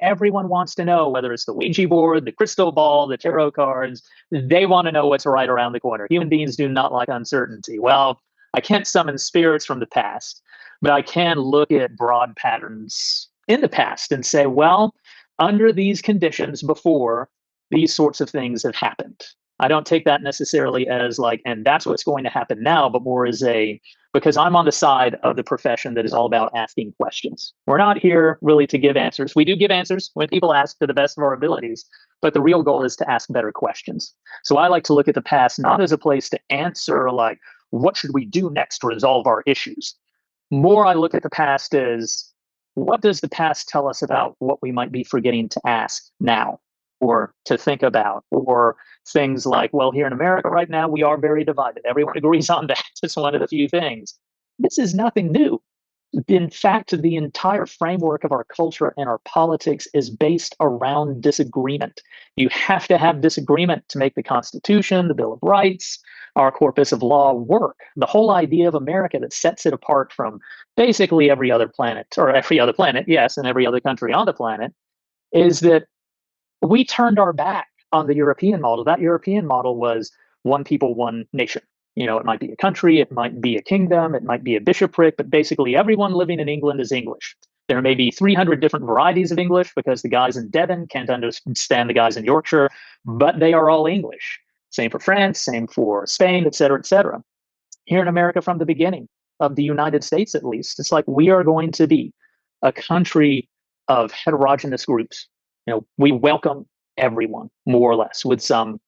Everyone wants to know, whether it's the Ouija board, the crystal ball, the tarot cards, they want to know what's right around the corner. Human beings do not like uncertainty. Well, I can't summon spirits from the past, but I can look at broad patterns in the past and say, well, under these conditions before, these sorts of things have happened. I don't take that necessarily as like, and that's what's going to happen now, but more as a, because I'm on the side of the profession that is all about asking questions. We're not here really to give answers. We do give answers when people ask to the best of our abilities, but the real goal is to ask better questions. So I like to look at the past not as a place to answer, like, what should we do next to resolve our issues? More, I look at the past as, what does the past tell us about what we might be forgetting to ask now or to think about? Or things like, well, here in America right now, we are very divided. Everyone agrees on that. It's one of the few things. This is nothing new. In fact, the entire framework of our culture and our politics is based around disagreement. You have to have disagreement to make the Constitution, the Bill of Rights, our corpus of law work. The whole idea of America that sets it apart from basically every other planet, or every other planet, yes, and every other country on the planet, is that we turned our back on the European model. That European model was one people, one nation. You know, it might be a country, it might be a kingdom, it might be a bishopric, but basically everyone living in England is English. There may be 300 different varieties of English because the guys in Devon can't understand the guys in Yorkshire, but they are all English. Same for France, same for Spain, et cetera, et cetera. Here in America, from the beginning of the United States, at least, it's like we are going to be a country of heterogeneous groups. You know, we welcome everyone, more or less, with some,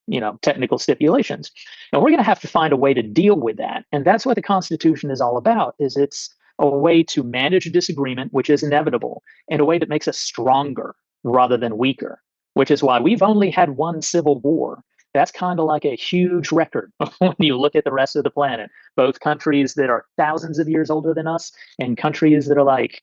technical stipulations. And we're going to have to find a way to deal with that. And that's what the Constitution is all about, is it's a way to manage disagreement, which is inevitable, in a way that makes us stronger rather than weaker, which is why we've only had one civil war. That's kind of like a huge record when you look at the rest of the planet, both countries that are thousands of years older than us and countries that are like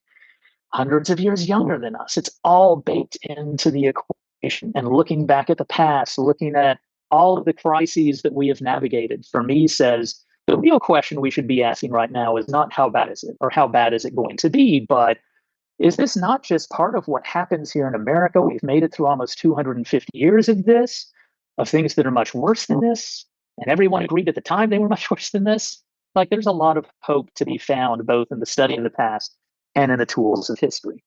hundreds of years younger than us. It's all baked into the equation. And looking back at the past, looking at all of the crises that we have navigated, for me, says the real question we should be asking right now is not how bad is it or how bad is it going to be, but is this not just part of what happens here in America? We've made it through almost 250 years of this, of things that are much worse than this. And everyone agreed at the time they were much worse than this. Like, there's a lot of hope to be found, both in the study of the past and in the tools of history.